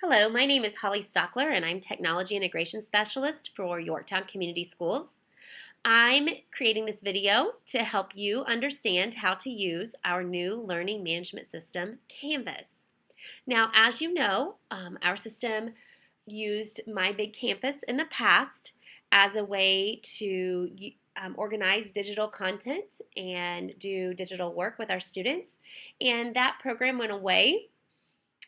Hello, my name is Holly Stockler and I'm Technology Integration Specialist for Yorktown Community Schools. I'm creating this video to help you understand how to use our new learning management system, Canvas. Now, as you know, our system used My Big Campus in the past as a way to organize digital content and do digital work with our students, and that program went away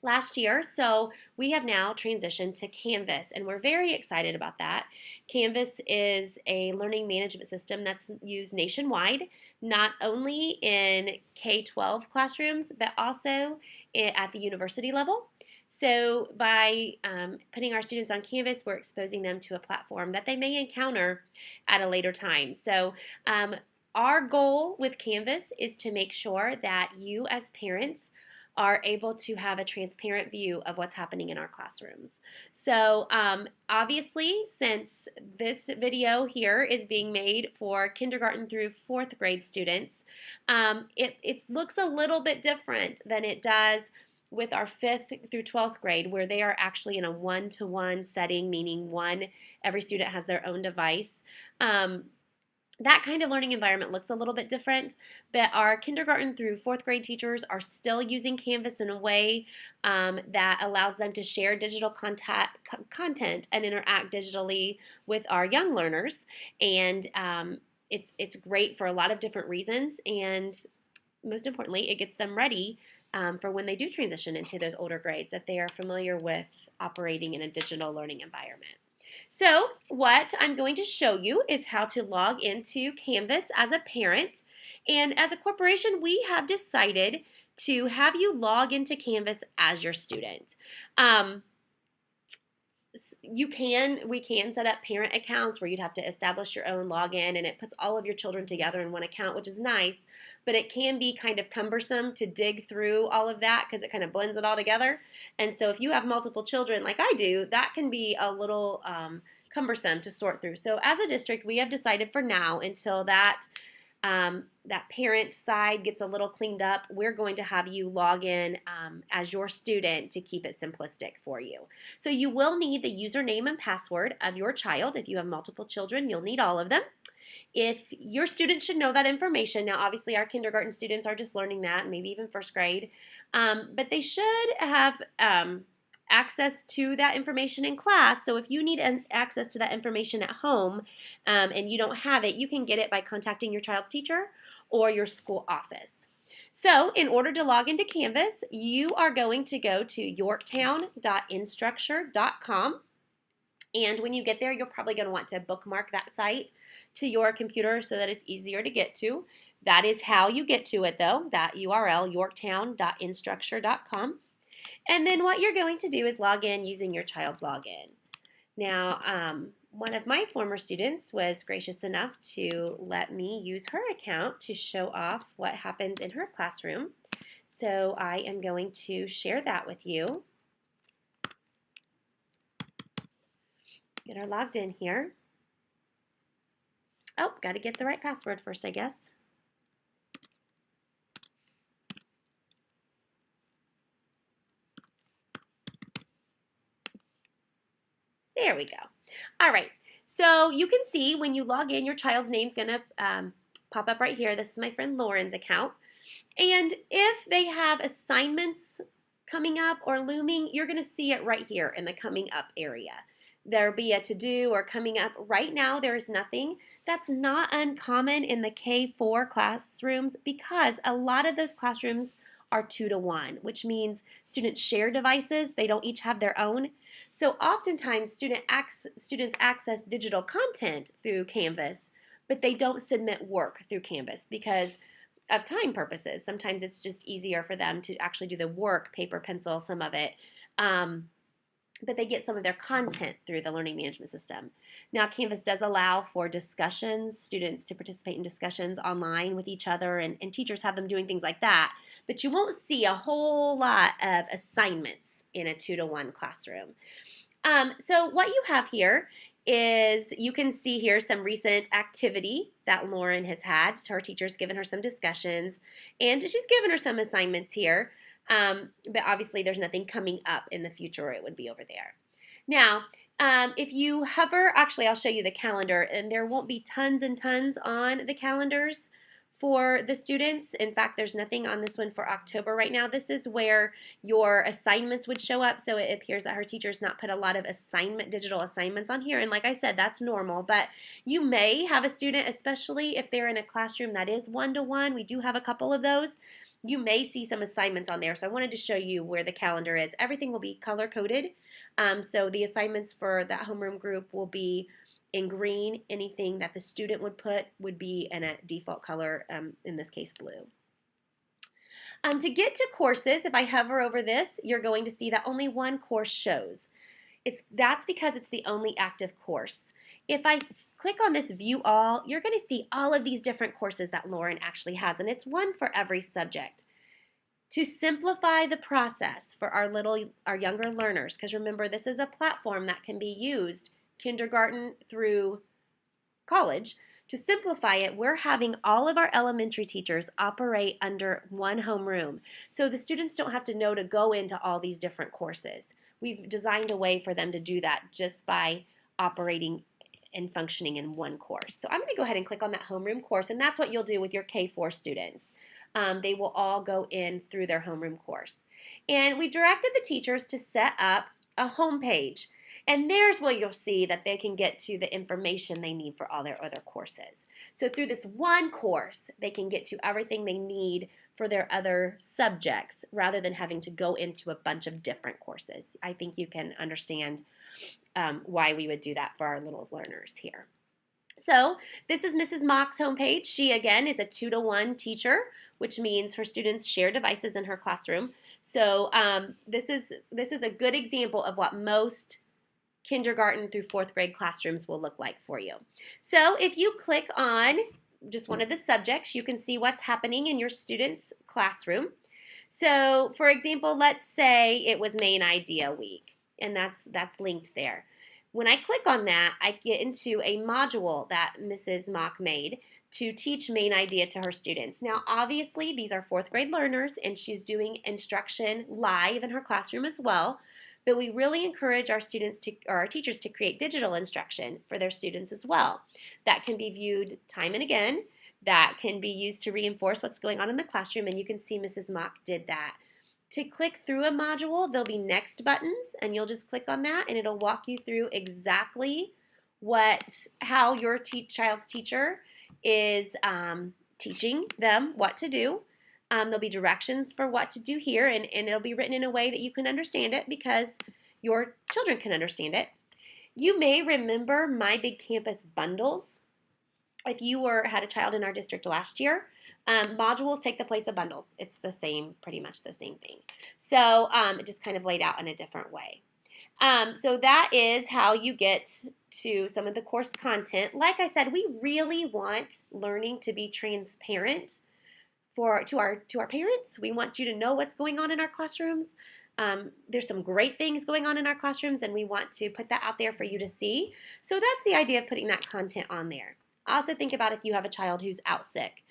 last year. So we have now transitioned to Canvas, and we're very excited about that. Canvas is a learning management system that's used nationwide, not only in K-12 classrooms, but also at the university level. So by putting our students on Canvas, we're exposing them to a platform that they may encounter at a later time. So our goal with Canvas is to make sure that you as parents are able to have a transparent view of what's happening in our classrooms. So obviously, since this video here is being made for kindergarten through 4th grade students, it looks a little bit different than it does with our 5th through 12th grade, where they are actually in a one-to-one setting, meaning every student has their own device. That kind of learning environment looks a little bit different, but our kindergarten through 4th grade teachers are still using Canvas in a way that allows them to share digital content and interact digitally with our young learners. And it's great for a lot of different reasons, and most importantly, it gets them ready for when they do transition into those older grades, that they are familiar with operating in a digital learning environment. So what I'm going to show you is how to log into Canvas as a parent. And as a corporation, we have decided to have you log into Canvas as your student. We can set up parent accounts where you'd have to establish your own login, and it puts all of your children together in one account, which is nice, but it can be kind of cumbersome to dig through all of that because it kind of blends it all together. And so if you have multiple children like I do, that can be a little cumbersome to sort through. So as a district, we have decided for now, until that parent side gets a little cleaned up, we're going to have you log in as your student to keep it simplistic for you. So you will need the username and password of your child. If you have multiple children, you'll need all of them. If your student should know that information, now obviously our kindergarten students are just learning that, maybe even 1st grade, but they should have access to that information in class. So if you need access to that information at home and you don't have it, you can get it by contacting your child's teacher or your school office. So in order to log into Canvas, you are going to go to yorktown.instructure.com, and when you get there, you're probably going to want to bookmark that site to your computer so that it's easier to get to. That is how you get to it, though, that URL, yorktown.instructure.com. And then what you're going to do is log in using your child's login. Now, one of my former students was gracious enough to let me use her account to show off what happens in her classroom. So I am going to share that with you. Get her logged in here. Oh, got to get the right password first, I guess. There we go. All right, so you can see when you log in, your child's name's going to pop up right here. This is my friend Lauren's account. And if they have assignments coming up or looming, you're going to see it right here in the coming up area. There'll be a to-do or coming up. Right now, there is nothing. That's not uncommon in the K-4 classrooms because a lot of those classrooms are 2-to-1, which means students share devices. They don't each have their own. So oftentimes students access digital content through Canvas, but they don't submit work through Canvas because of time purposes. Sometimes it's just easier for them to actually do the work, paper, pencil, some of it. But they get some of their content through the learning management system. Now, Canvas does allow for discussions, students to participate in discussions online with each other, and teachers have them doing things like that. But you won't see a whole lot of assignments in a 2-to-1 classroom. So what you have here is you can see here some recent activity that Lauren has had. Her teacher's given her some discussions, and she's given her some assignments here. But obviously there's nothing coming up in the future, it would be over there. Now, if you hover, actually I'll show you the calendar, and there won't be tons and tons on the calendars for the students. In fact, there's nothing on this one for October right now. This is where your assignments would show up, so it appears that her teacher's not put a lot of digital assignments on here, and like I said, that's normal, but you may have a student, especially if they're in a classroom that is one-to-one, we do have a couple of those, you may see some assignments on there, so I wanted to show you where the calendar is. Everything will be color-coded, so the assignments for that homeroom group will be in green. Anything that the student would put would be in a default color, in this case blue. To get to courses, if I hover over this, you're going to see that only one course shows. That's because it's the only active course. If I click on this View All, you're going to see all of these different courses that Lauren actually has, and it's one for every subject. To simplify the process for our younger learners, because remember, this is a platform that can be used kindergarten through college. To simplify it, we're having all of our elementary teachers operate under one homeroom, so the students don't have to know to go into all these different courses. We've designed a way for them to do that just by operating and functioning in one course. So I'm going to go ahead and click on that homeroom course, and that's what you'll do with your K-4 students. They will all go in through their homeroom course. And we directed the teachers to set up a home page. And there's where you'll see that they can get to the information they need for all their other courses. So through this one course, they can get to everything they need for their other subjects rather than having to go into a bunch of different courses. I think you can understand why we would do that for our little learners here. So this is Mrs. Mock's homepage. She, again, is a 2-to-1 teacher, which means her students share devices in her classroom. So this is a good example of what most kindergarten through 4th grade classrooms will look like for you. So if you click on just one of the subjects, you can see what's happening in your student's classroom. So for example, let's say it was Main Idea Week, and that's linked there. When I click on that, I get into a module that Mrs. Mock made to teach Main Idea to her students. Now, obviously, these are 4th grade learners, and she's doing instruction live in her classroom as well. But we really encourage our teachers to create digital instruction for their students as well. That can be viewed time and again. That can be used to reinforce what's going on in the classroom, and you can see Mrs. Mock did that. To click through a module, there'll be next buttons, and you'll just click on that, and it'll walk you through exactly how your child's teacher is teaching them what to do. There'll be directions for what to do here, and it'll be written in a way that you can understand it because your children can understand it. You may remember My Big Campus bundles. If you had a child in our district last year, modules take the place of bundles. It's pretty much the same thing. So it just kind of laid out in a different way. So that is how you get to some of the course content. Like I said, we really want learning to be transparent to our parents. We want you to know what's going on in our classrooms. There's some great things going on in our classrooms, and we want to put that out there for you to see. So that's the idea of putting that content on there. Also think about if you have a child who's out sick.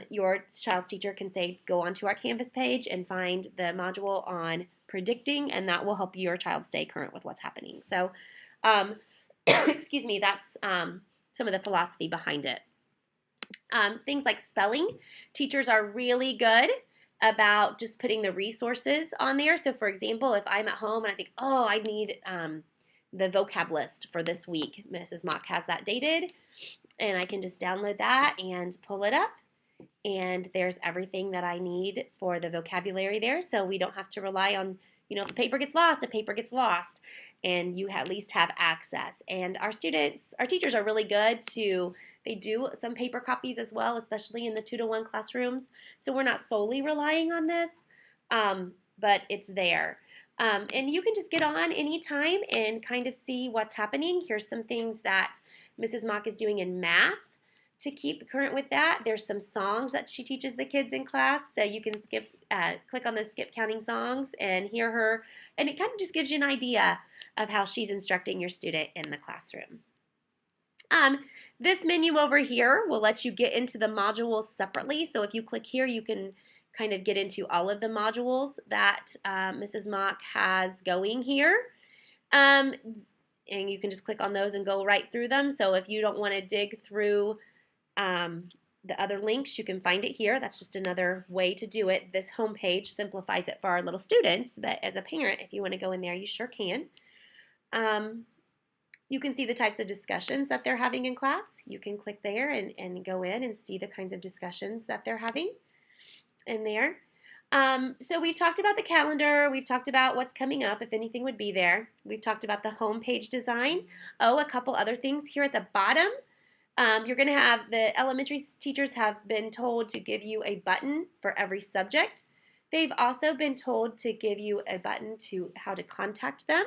Your child's teacher can say, go onto our Canvas page and find the module on predicting, and that will help your child stay current with what's happening. So, excuse me, that's some of the philosophy behind it. Things like spelling. Teachers are really good about just putting the resources on there. So for example, if I'm at home and I think, oh, I need the vocab list for this week, Mrs. Mock has that dated, and I can just download that and pull it up. And there's everything that I need for the vocabulary there, so we don't have to rely on, if the paper gets lost, and you at least have access. And our teachers are really good they do some paper copies as well, especially in the 2-to-1 classrooms. So we're not solely relying on this, but it's there. And you can just get on anytime and kind of see what's happening. Here's some things that Mrs. Mock is doing in math to keep current with that. There's some songs that she teaches the kids in class, so you can click on the skip counting songs and hear her, and it kind of just gives you an idea of how she's instructing your student in the classroom. This menu over here will let you get into the modules separately. So if you click here, you can kind of get into all of the modules that Mrs. Mock has going here. And you can just click on those and go right through them. So if you don't want to dig through the other links, you can find it here. That's just another way to do it. This homepage simplifies it for our little students, but as a parent, if you want to go in there, you sure can. You can see the types of discussions that they're having in class. You can click there and go in and see the kinds of discussions that they're having in there. So we've talked about the calendar. We've talked about what's coming up, if anything would be there. We've talked about the homepage design. Oh, a couple other things here at the bottom. You're going to have the elementary teachers have been told to give you a button for every subject. They've also been told to give you a button to how to contact them.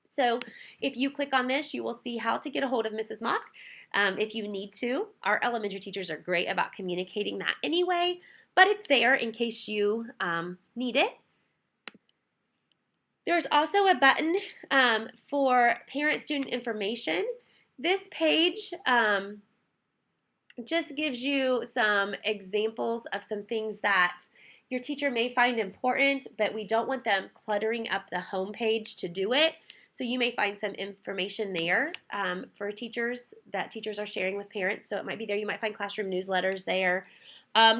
So if you click on this, you will see how to get a hold of Mrs. Mock if you need to. Our elementary teachers are great about communicating that anyway, but it's there in case you need it. There's also a button for parent-student information. This page just gives you some examples of some things that your teacher may find important, but we don't want them cluttering up the home page to do it. So you may find some information there for teachers that teachers are sharing with parents. So it might be there. You might find classroom newsletters there.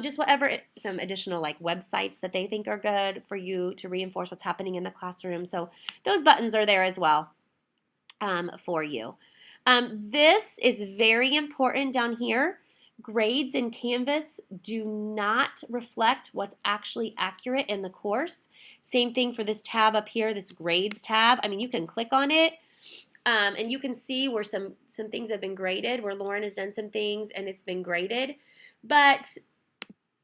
Just whatever, some additional like websites that they think are good for you to reinforce what's happening in the classroom. So those buttons are there as well for you. This is very important down here. Grades in Canvas do not reflect what's actually accurate in the course. Same thing for this tab up here, this grades tab. I mean, you can click on it and you can see where some things have been graded, where Lauren has done some things and it's been graded. But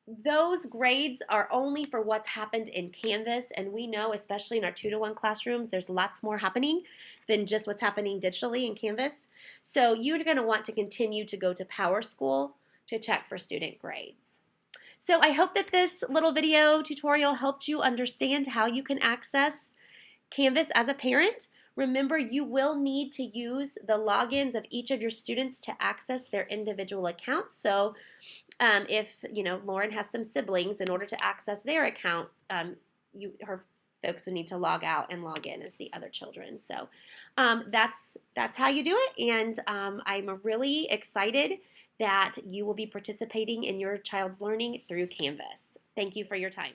those grades are only for what's happened in Canvas, and we know, especially in our 2-to-1 classrooms, there's lots more happening than just what's happening digitally in Canvas. So you're going to want to continue to go to PowerSchool to check for student grades. So I hope that this little video tutorial helped you understand how you can access Canvas as a parent. Remember, you will need to use the logins of each of your students to access their individual accounts. So if Lauren has some siblings, in order to access their account, her folks would need to log out and log in as the other children. So that's how you do it, and I'm really excited that you will be participating in your child's learning through Canvas. Thank you for your time.